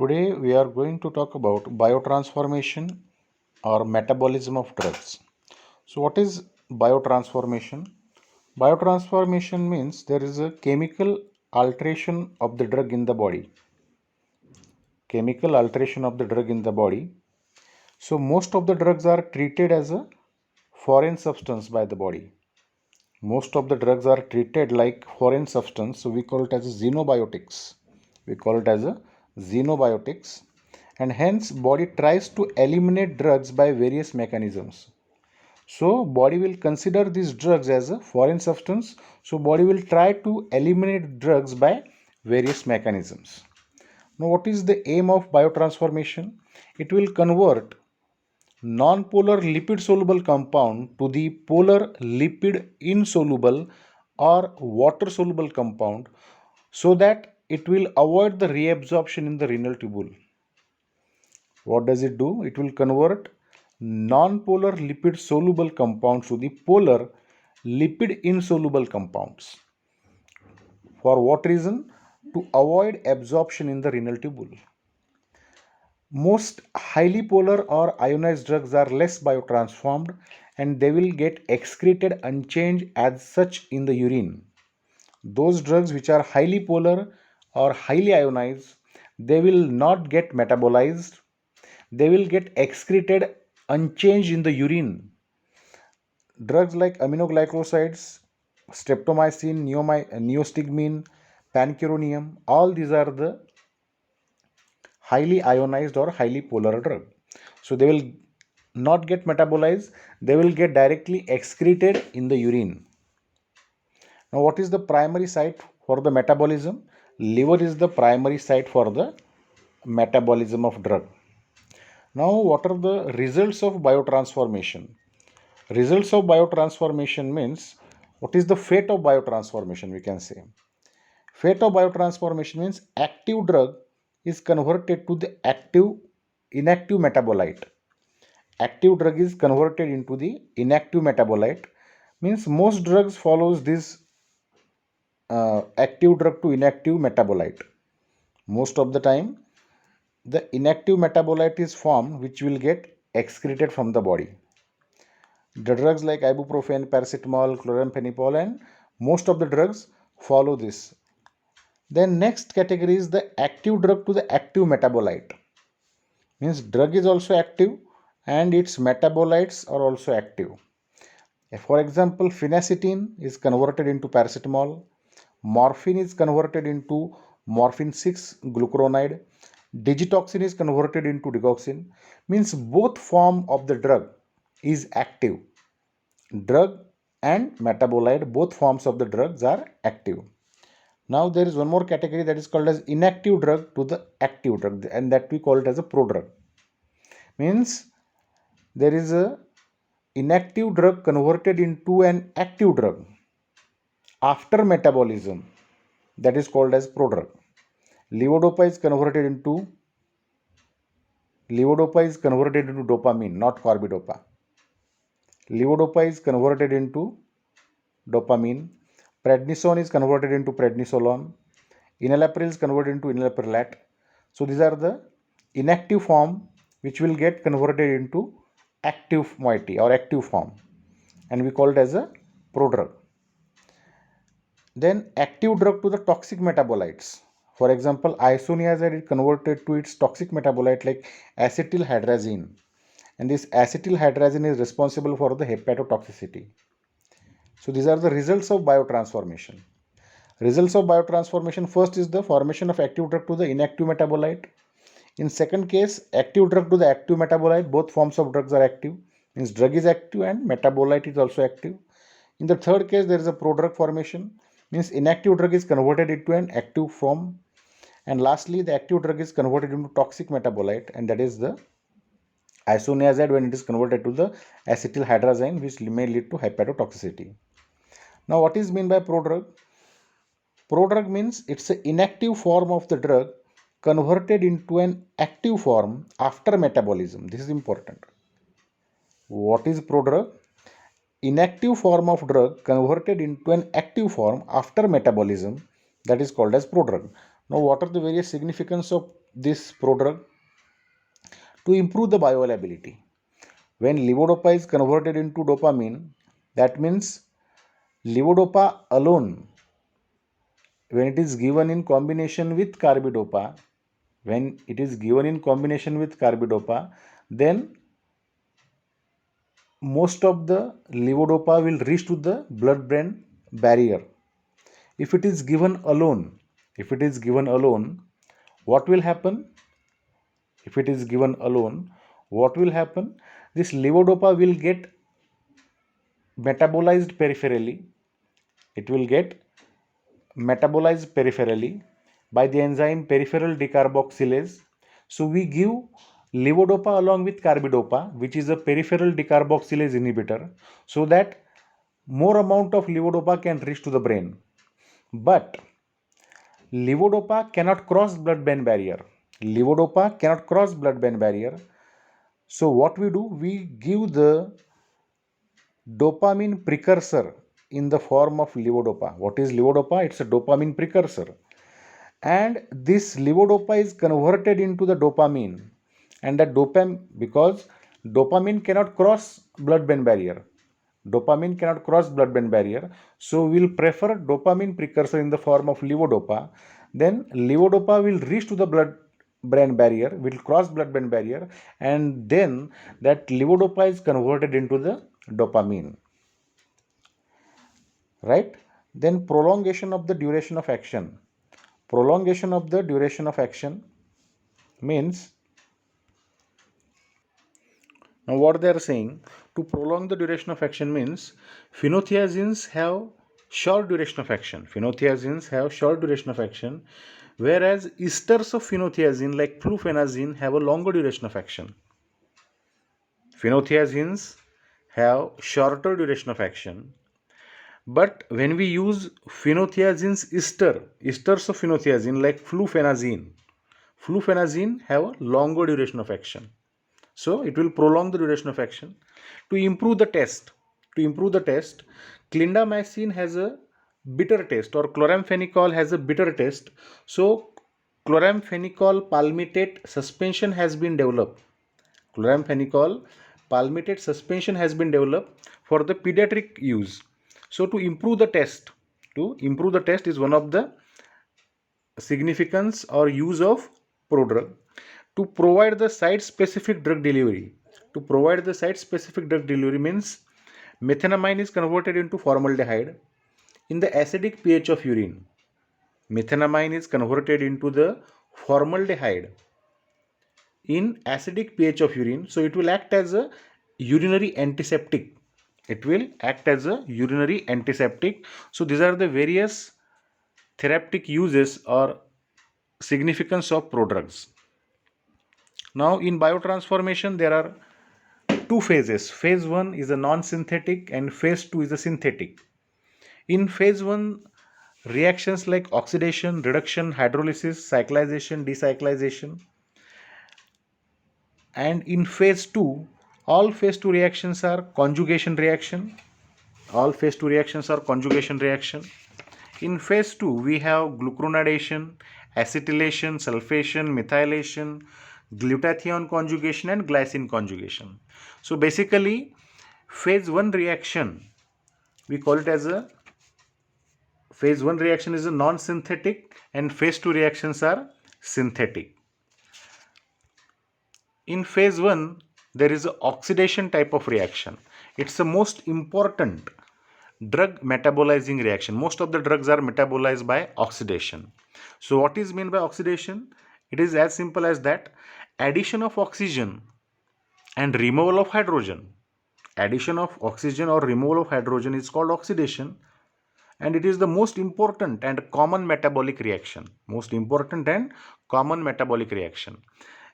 Today we are going to talk about biotransformation or metabolism of drugs. So what is biotransformation? Biotransformation means there is a chemical alteration of the drug in the body. Chemical alteration of the drug in the body. So most of the drugs are treated as a foreign substance by the body. Most of the drugs are treated like foreign substance, so we call it as xenobiotics. We call it as a xenobiotics, and hence body tries to eliminate drugs by various mechanisms. So body will consider these drugs as a foreign substance, so body will try to eliminate drugs by various mechanisms. Now what is the aim of biotransformation? It will convert non-polar lipid soluble compound to the polar lipid insoluble or water soluble compound, so that it will avoid the reabsorption in the renal tubule. What does it do? It will convert non-polar lipid soluble compounds to the polar lipid insoluble compounds. For what reason? To avoid absorption in the renal tubule. Most highly polar or ionized drugs are less biotransformed and they will get excreted unchanged as such in the urine. Those drugs which are highly polar or highly ionized, they will not get metabolized, they will get excreted unchanged in the urine. Drugs like aminoglycosides, streptomycin, neostigmine, pancuronium, all these are the highly ionized or highly polar drug. So they will not get metabolized, they will get directly excreted in the urine. Now what is the primary site for the metabolism? Liver is the primary site for the metabolism of drug. Now what are the results of biotransformation? Results of biotransformation means what is the fate of biotransformation, we can say. Fate of biotransformation means active drug is converted to the inactive metabolite. Active drug is converted into the inactive metabolite, means most drugs follows this active drug to inactive metabolite. Most of the time the inactive metabolite is formed which will get excreted from the body. The drugs like ibuprofen, paracetamol, chloramphenicol, and most of the drugs follow this. Then next category is the active drug to the active metabolite. Means drug is also active and its metabolites are also active. For example, phenacetin is converted into paracetamol, morphine is converted into morphine 6 glucuronide, digitoxin is converted into digoxin. Means both form of the drug is active. Drug and metabolite, both forms of the drugs are active. Now there is one more category that is called as inactive drug to the active drug, and that we call it as a prodrug. Means there is a inactive drug converted into an active drug after metabolism, that is called as prodrug. Levodopa is converted into dopamine, not carbidopa. Levodopa is converted into dopamine. Prednisone is converted into prednisolone. Enalapril is converted into enalaprilat. So these are the inactive form which will get converted into active moiety or active form, and we call it as a prodrug. Then active drug to the toxic metabolites. For example, isoniazid is converted to its toxic metabolite like acetylhydrazine, and this acetylhydrazine is responsible for the hepatotoxicity. So these are the results of biotransformation. Results of biotransformation: first is the formation of active drug to the inactive metabolite. In second case, active drug to the active metabolite, both forms of drugs are active, means drug is active and metabolite is also active. In the third case, there is a prodrug formation, means inactive drug is converted into an active form. And lastly, the active drug is converted into toxic metabolite, and that is the isoniazid when it is converted to the acetylhydrazine, which may lead to hepatotoxicity. Now what is meant by prodrug? Prodrug means it's an inactive form of the drug converted into an active form after metabolism. This is important. What is prodrug? Inactive form of drug converted into an active form after metabolism, that is called as prodrug. Now, what are the various significance of this prodrug? To improve the bioavailability. When levodopa is converted into dopamine, that means levodopa alone, when it is given in combination with carbidopa, then most of the levodopa will reach to the blood-brain barrier. If it is given alone, what will happen? If it is given alone, what will happen? This levodopa will get metabolized peripherally. It will get metabolized peripherally by the enzyme peripheral decarboxylase. So we give levodopa along with carbidopa, which is a peripheral decarboxylase inhibitor, so that more amount of levodopa can reach to the brain. But levodopa cannot cross blood-brain barrier. So what we do? We give the dopamine precursor in the form of levodopa. What is levodopa? It's a dopamine precursor. And this levodopa is converted into the dopamine. And that because dopamine cannot cross blood-brain barrier. So we'll prefer dopamine precursor in the form of levodopa. Then levodopa will reach to the blood-brain barrier, will cross blood-brain barrier, and then that levodopa is converted into the dopamine. Right? Then prolongation of the duration of action. Prolongation of the duration of action means, now what they are saying, to prolong the duration of action means phenothiazines have short duration of action. Whereas esters of phenothiazine like flufenazine have a longer duration of action. Phenothiazines have shorter duration of action. But when we use phenothiazines esters of phenothiazine like flufenazine have a longer duration of action. So it will prolong the duration of action. To improve the taste, clindamycin has a bitter taste, or chloramphenicol has a bitter taste. So chloramphenicol palmitate suspension has been developed. For the pediatric use. So to improve the taste is one of the significance or use of prodrug. To provide the site-specific drug delivery. Means methenamine is converted into formaldehyde in the acidic pH of urine. Methenamine is converted into the formaldehyde in acidic pH of urine. So it will act as a urinary antiseptic. So these are the various therapeutic uses or significance of prodrugs. Now in biotransformation there are two phases. Phase 1 is a non-synthetic and phase 2 is a synthetic. In phase 1, reactions like oxidation, reduction, hydrolysis, cyclization, decyclization. And in phase 2, all phase 2 reactions are conjugation reaction. In phase 2, we have glucuronidation, acetylation, sulfation, methylation, glutathione conjugation and glycine conjugation. So basically, phase 1 reaction, we call it as a phase 1 reaction is a non-synthetic and phase 2 reactions are synthetic. In phase 1, there is an oxidation type of reaction. It's the most important drug metabolizing reaction. Most of the drugs are metabolized by oxidation. So what is meant by oxidation? It is as simple as that: addition of oxygen and removal of hydrogen. Addition of oxygen or removal of hydrogen is called oxidation, and it is the most important and common metabolic reaction.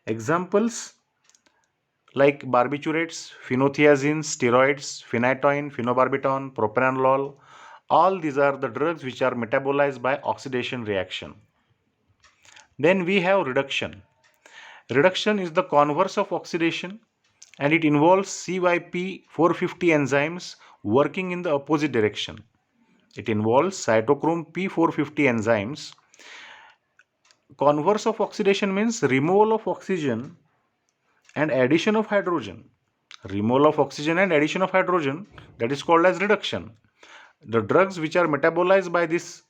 Examples like barbiturates, phenothiazines, steroids, phenytoin, phenobarbital, propranolol. All these are the drugs which are metabolized by oxidation reaction. Then we have reduction. Reduction is the converse of oxidation, and it involves CYP450 enzymes working in the opposite direction. It involves cytochrome P450 enzymes converse of oxidation means removal of oxygen and addition of hydrogen. Removal of oxygen and addition of hydrogen, that is called as reduction. The drugs which are metabolized by this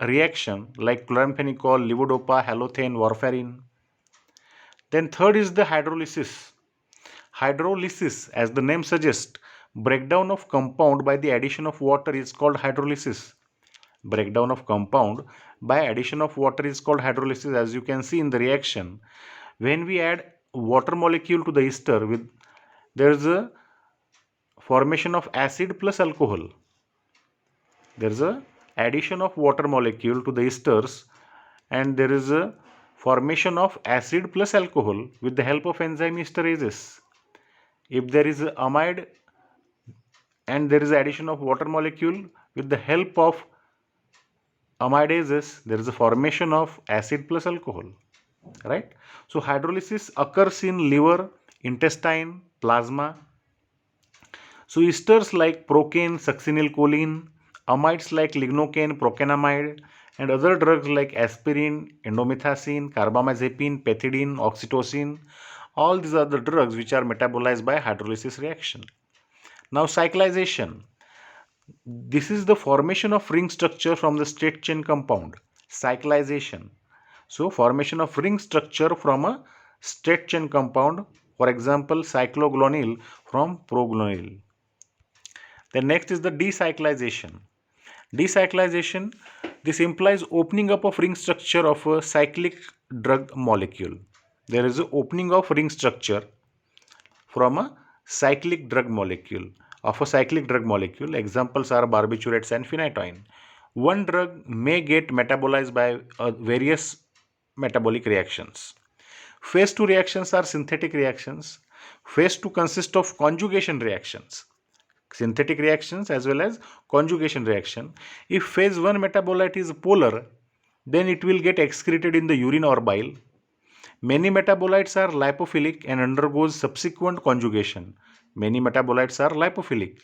reaction like chloramphenicol, levodopa, halothane, warfarin. Then third is the hydrolysis. Hydrolysis, as the name suggests, breakdown of compound by the addition of water is called hydrolysis. Breakdown of compound by addition of water is called hydrolysis. As you can see in the reaction, when we add water molecule to the ester, there is a formation of acid plus alcohol. There is a addition of water molecule to the esters and there is a formation of acid plus alcohol with the help of enzyme esterases. If there is a amide and there is addition of water molecule with the help of amidases, there is a formation of acid plus alcohol, right? So hydrolysis occurs in liver, intestine, plasma. So esters like procaine, succinylcholine, amides like lignocaine, procainamide, and other drugs like aspirin, indomethacin, carbamazepine, pethidine, oxytocin, all these are the drugs which are metabolized by hydrolysis reaction. Now cyclization. This is the formation of ring structure from the straight chain compound. Cyclization. So formation of ring structure from a straight chain compound, for example cyclogluonil from proguanil. Then next is the decyclization. Decyclization, this implies opening up of ring structure of a cyclic drug molecule. There is an opening of ring structure from a cyclic drug molecule. Examples are barbiturates and phenytoin. One drug may get metabolized by various metabolic reactions. Phase 2 reactions are synthetic reactions. Phase 2 consist of conjugation reactions. Synthetic reactions as well as conjugation reaction. If phase 1 metabolite is polar, then it will get excreted in the urine or bile. Many metabolites are lipophilic and undergoes subsequent conjugation. Many metabolites are lipophilic,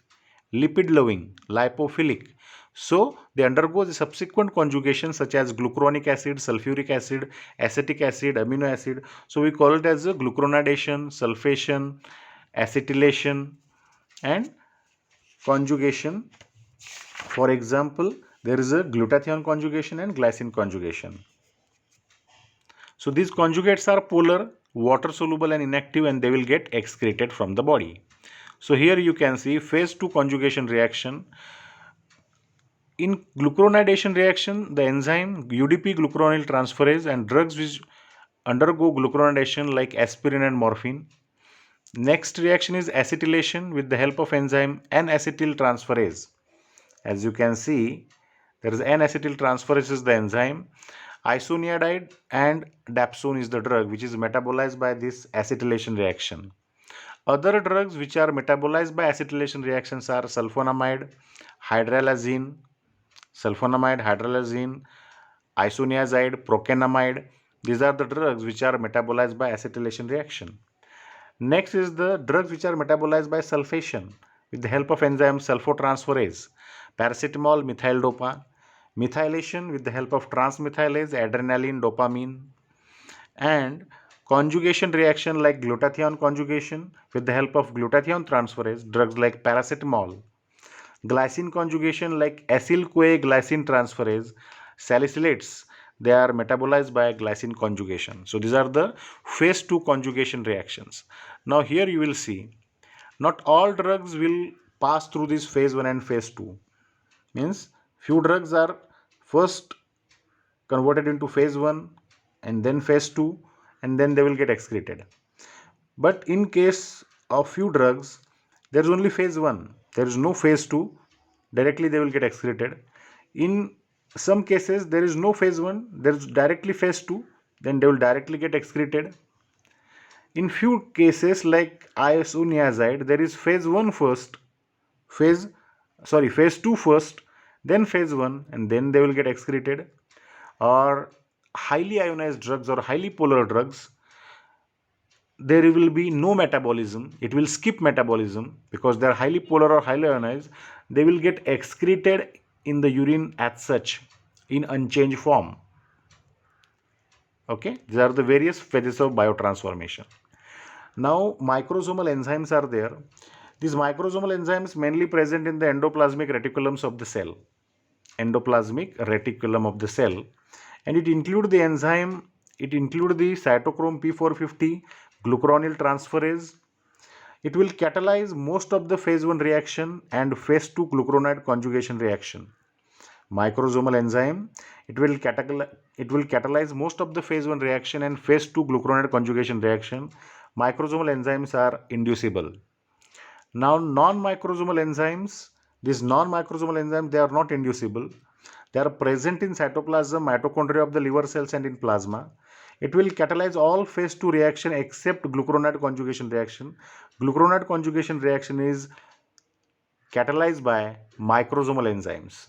lipid loving, lipophilic. So they undergo the subsequent conjugation such as glucuronic acid, sulfuric acid, acetic acid, amino acid. So we call it as a glucuronidation, sulfation, acetylation and conjugation. For example, there is a glutathione conjugation and glycine conjugation. So these conjugates are polar, water soluble and inactive, and they will get excreted from the body. So here you can see phase 2 conjugation reaction. In glucuronidation reaction, the enzyme UDP glucuronil transferase and drugs which undergo glucuronidation like aspirin and morphine. Next reaction is acetylation with the help of enzyme N-acetyl transferase. As you can see, there is N-acetyl transferase is the enzyme. Isoniazid and dapsone is the drug which is metabolized by this acetylation reaction. Other drugs which are metabolized by acetylation reactions are sulfonamide, hydralazine, isoniazid, procainamide. These are the drugs which are metabolized by acetylation reaction. Next is the drugs which are metabolized by sulfation with the help of enzyme sulfotransferase, paracetamol, methyl dopa, methylation with the help of transmethylase, adrenaline, dopamine, and conjugation reaction like glutathione conjugation with the help of glutathione transferase, drugs like paracetamol, glycine conjugation like acyl-CoA glycine transferase, salicylates, they are metabolized by glycine conjugation. So these are the phase 2 conjugation reactions. Now here you will see not all drugs will pass through this phase 1 and phase 2. Means few drugs are first converted into phase 1 and then phase 2 and then they will get excreted. But in case of few drugs, there is only phase 1. There is no phase 2. Directly they will get excreted. In some cases, there is no phase 1. There is directly phase 2. Then they will directly get excreted. In few cases like isoniazid, there is phase 1 first, phase 2 first, then phase 1 and then they will get excreted. Or highly ionized drugs or highly polar drugs, there will be no metabolism. It will skip metabolism because they are highly polar or highly ionized. They will get excreted in the urine as such in unchanged form. Okay, these are the various phases of biotransformation. Now, microsomal enzymes are there. These microsomal enzymes mainly present in the endoplasmic reticulums of the cell. Endoplasmic reticulum of the cell, and it include the enzyme. It include the cytochrome P450, glucuronil transferase. It will catalyze most of the phase 1 reaction and phase 2 glucuronide conjugation reaction. Microsomal enzyme, it will catalyze most of the phase 1 reaction and phase 2 glucuronide conjugation reaction. Microsomal enzymes are inducible. Now, non-microsomal enzymes, these non-microsomal enzymes, they are not inducible. They are present in cytoplasm, mitochondria of the liver cells and in plasma. It will catalyze all phase 2 reaction except glucuronide conjugation reaction. Glucuronide conjugation reaction is catalyzed by microsomal enzymes.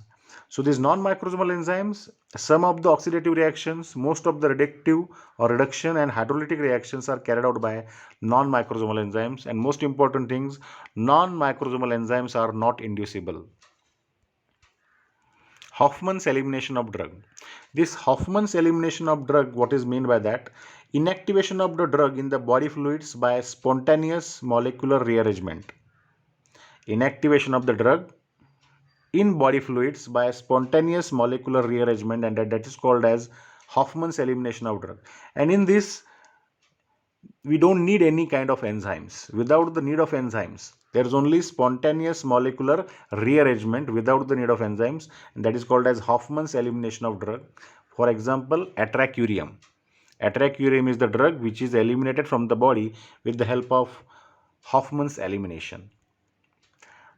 So these non-microsomal enzymes, some of the oxidative reactions, most of the reductive or reduction and hydrolytic reactions are carried out by non-microsomal enzymes, and most important things, non-microsomal enzymes are not inducible. Hoffman's elimination of drug. This Hoffman's elimination of drug, what is meant by that? Inactivation of the drug in the body fluids by spontaneous molecular rearrangement. Inactivation of the drug in body fluids by spontaneous molecular rearrangement, and that is called as Hoffman's elimination of drug. And in this, we don't need any kind of enzymes. Without the need of enzymes, there is only spontaneous molecular rearrangement without the need of enzymes, and that is called as Hoffman's elimination of drug. For example, atracurium. Atracurium is the drug which is eliminated from the body with the help of Hoffman's elimination.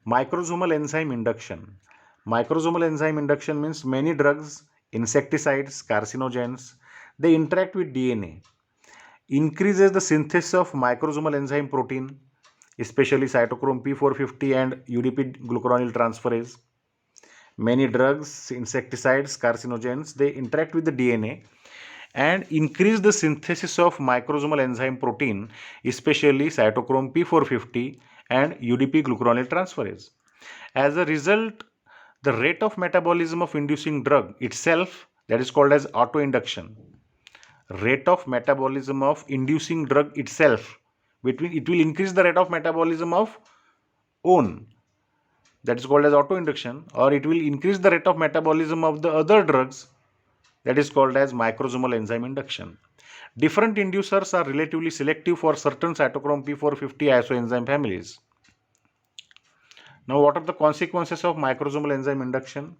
Microsomal enzyme induction. Microsomal enzyme induction means many drugs, insecticides, carcinogens, they interact with DNA, increases the synthesis of microsomal enzyme protein, especially cytochrome P450 and UDP glucuronil transferase. Many drugs, insecticides, carcinogens, they interact with the DNA and increase the synthesis of microsomal enzyme protein, especially cytochrome P450 and UDP glucuronil transferase. As a result, the rate of metabolism of inducing drug itself, that is called as autoinduction. Rate of metabolism of inducing drug itself, it will increase the rate of metabolism of own, that is called as autoinduction, or it will increase the rate of metabolism of the other drugs, that is called as microsomal enzyme induction. Different inducers are relatively selective for certain cytochrome P450 isoenzyme families. Now, what are the consequences of microsomal enzyme induction?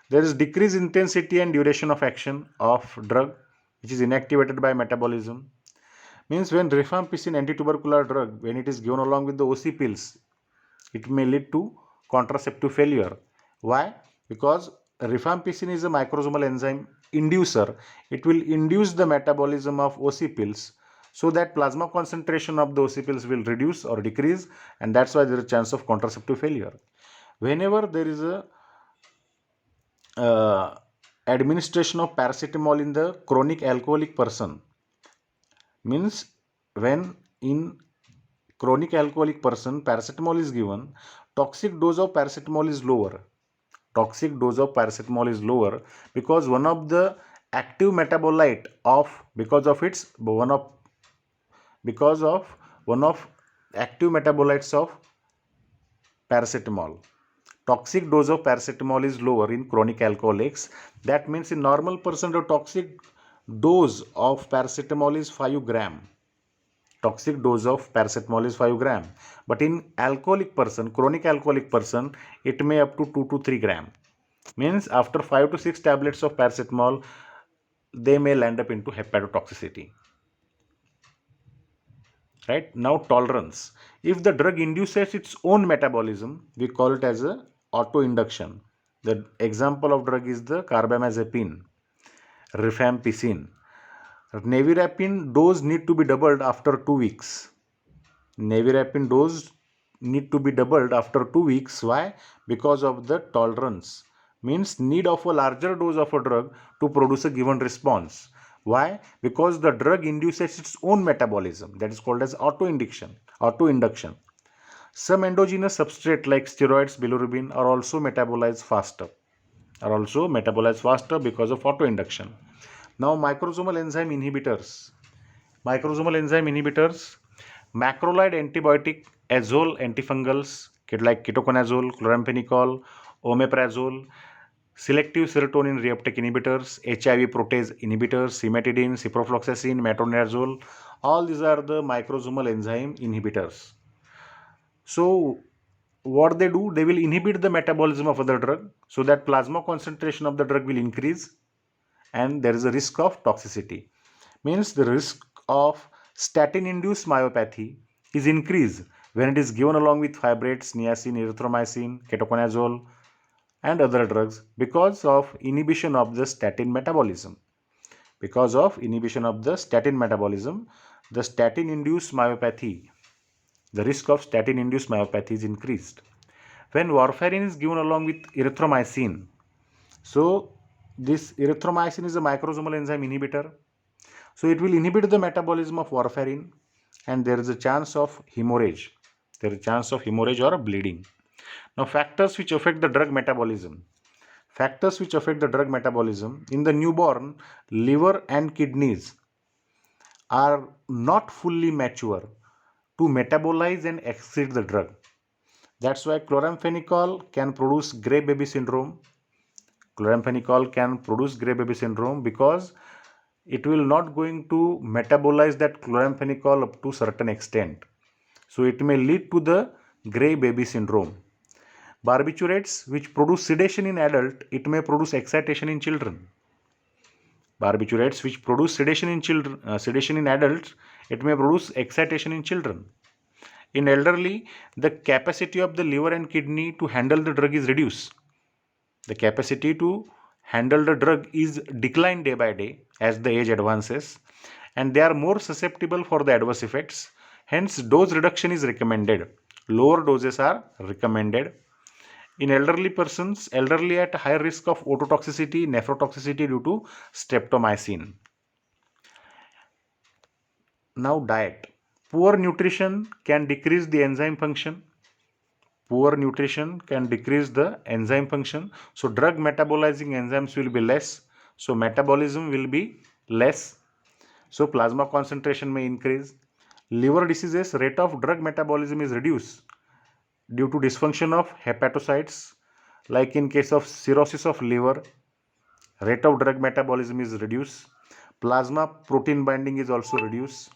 There is decreased intensity and duration of action of drug which is inactivated by metabolism. Means when rifampicin antitubercular drug, when it is given along with the OC pills, it may lead to contraceptive failure. Why? Because rifampicin is a microsomal enzyme inducer. It will induce the metabolism of OC pills so that plasma concentration of the OC pills will reduce or decrease, and that's why there is a chance of contraceptive failure. Whenever there is a administration of paracetamol in the chronic alcoholic person, means when in chronic alcoholic person paracetamol is given, toxic dose of paracetamol is lower. Toxic dose of paracetamol is lower because one of the active metabolite of, because of one of active metabolites of paracetamol. Toxic dose of paracetamol is lower in chronic alcoholics. That means in normal person the toxic dose of paracetamol is 5 gram. Toxic dose of paracetamol is 5 gram. But in alcoholic person, chronic alcoholic person, it may up to 2 to 3 gram. Means after 5 to 6 tablets of paracetamol, they may land up into hepatotoxicity. Right? Now, tolerance. If the drug induces its own metabolism, we call it as a autoinduction. The example of drug is the carbamazepine, rifampicin. Nevirapine dose need to be doubled after 2 weeks. Nevirapine dose need to be doubled after 2 weeks. Why? Because of the tolerance. Means need of a larger dose of a drug to produce a given response. Why? Because the drug induces its own metabolism, that is called as autoinduction. Some endogenous substrate like steroids, bilirubin are also metabolized faster because of autoinduction. Now microsomal enzyme inhibitors. Microsomal enzyme inhibitors, macrolide antibiotic, azole antifungals like ketoconazole, chloramphenicol, omeprazole, selective serotonin reuptake inhibitors, HIV protease inhibitors, cimetidine, ciprofloxacin, metronidazole, all these are the microsomal enzyme inhibitors. So what they do, they will inhibit the metabolism of other drug so that plasma concentration of the drug will increase and there is a risk of toxicity. Means the risk of statin induced myopathy is increased when it is given along with fibrates, niacin, erythromycin, ketoconazole and other drugs because of inhibition of the statin metabolism. Because of inhibition of the statin metabolism, the statin induced myopathy, the risk of statin induced myopathy is increased. When warfarin is given along with erythromycin, so this erythromycin is a microsomal enzyme inhibitor. So it will inhibit the metabolism of warfarin and there is a chance of hemorrhage. There is a chance of hemorrhage or bleeding. Now factors which affect the drug metabolism. Factors which affect the drug metabolism in the newborn, liver and kidneys are not fully mature to metabolize and excrete the drug. That's why chloramphenicol can produce gray baby syndrome. Chloramphenicol can produce gray baby syndrome because it will not going to metabolize that chloramphenicol up to certain extent. So it may lead to the gray baby syndrome. Barbiturates which produce sedation in adult, it may produce excitation in children. Barbiturates which produce sedation in children, sedation in adults, it may produce excitation in children. In elderly, the capacity of the liver and kidney to handle the drug is reduced. The capacity to handle the drug is declined day by day as the age advances and they are more susceptible for the adverse effects. Hence, dose reduction is recommended. Lower doses are recommended. In elderly persons, elderly at higher risk of ototoxicity, nephrotoxicity due to streptomycin. Now diet. Poor nutrition can decrease the enzyme function. Poor nutrition can decrease the enzyme function. So drug metabolizing enzymes will be less. So metabolism will be less. So plasma concentration may increase. Liver diseases, rate of drug metabolism is reduced due to dysfunction of hepatocytes. Like in case of cirrhosis of liver, rate of drug metabolism is reduced. Plasma protein binding is also reduced.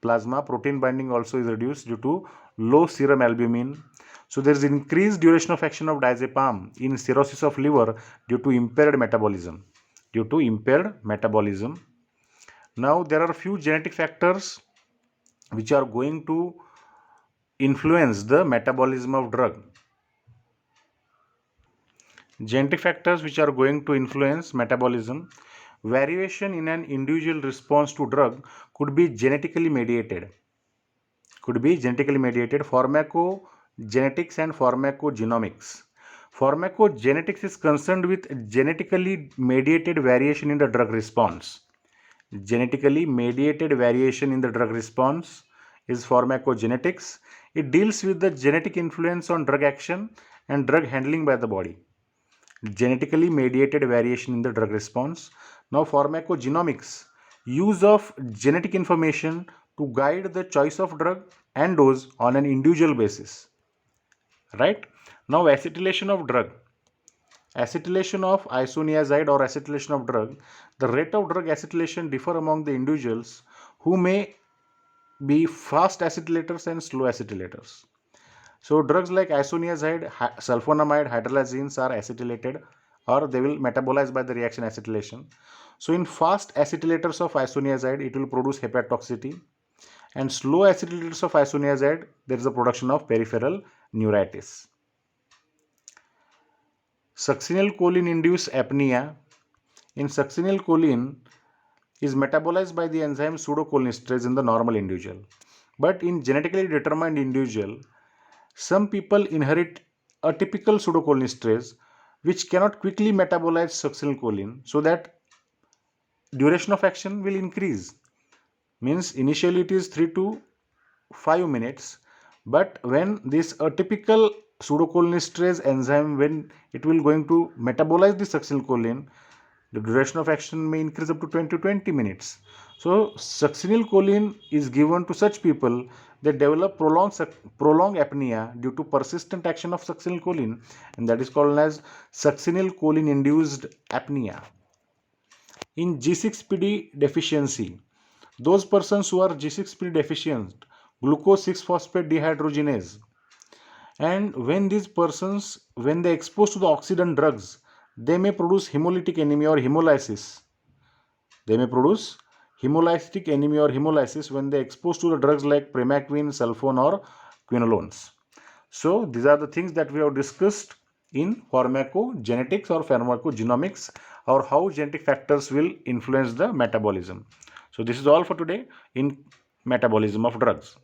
Plasma protein binding also is reduced due to low serum albumin. So there is increased duration of action of diazepam in cirrhosis of liver due to impaired metabolism. Due to impaired metabolism. Now there are few genetic factors which are going to influence the metabolism of drug. Genetic factors which are going to influence metabolism. Variation in an individual response to drug could be genetically mediated. Pharmacogenetics and pharmacogenomics. Pharmacogenetics is concerned with genetically mediated variation in the drug response. Genetically mediated variation in the drug response is pharmacogenetics. It deals with the genetic influence on drug action and drug handling by the body. Genetically mediated variation in the drug response. Now pharmacogenomics, use of genetic information to guide the choice of drug and dose on an individual basis. Right? Now acetylation of drug. Acetylation of isoniazide or acetylation of drug. The rate of drug acetylation differ among the individuals who may be fast acetylators and slow acetylators. So drugs like isoniazide, sulfonamide, hydralazines are acetylated or they will metabolize by the reaction acetylation. So in fast acetylators of isoniazide, it will produce hepatotoxicity, and slow acetylators of isoniazide, there is a production of peripheral neuritis. Succinylcholine induced apnea. In succinylcholine is metabolized by the enzyme pseudocholinesterase in the normal individual. But in genetically determined individual, some people inherit a typical pseudocholinesterase which cannot quickly metabolize succinylcholine, so that duration of action will increase. Means initially it is 3 to 5 minutes, but when this atypical pseudocholinesterase enzyme, when it will going to metabolize the succinylcholine, The duration of action may increase up to 20 minutes. So succinylcholine is given to such people that develop prolonged apnea due to persistent action of succinylcholine, and that is called as succinylcholine induced apnea. In G6PD deficiency, those persons who are G6PD deficient, glucose 6-phosphate dehydrogenase, and when these persons, when they exposed to the oxidant drugs, they may produce hemolytic anemia or hemolysis. They may produce hemolytic anemia or hemolysis when they exposed to the drugs like primaquine, sulfone, or quinolones. So these are the things that we have discussed in pharmacogenetics or pharmacogenomics, or how genetic factors will influence the metabolism. So this is all for today in metabolism of drugs.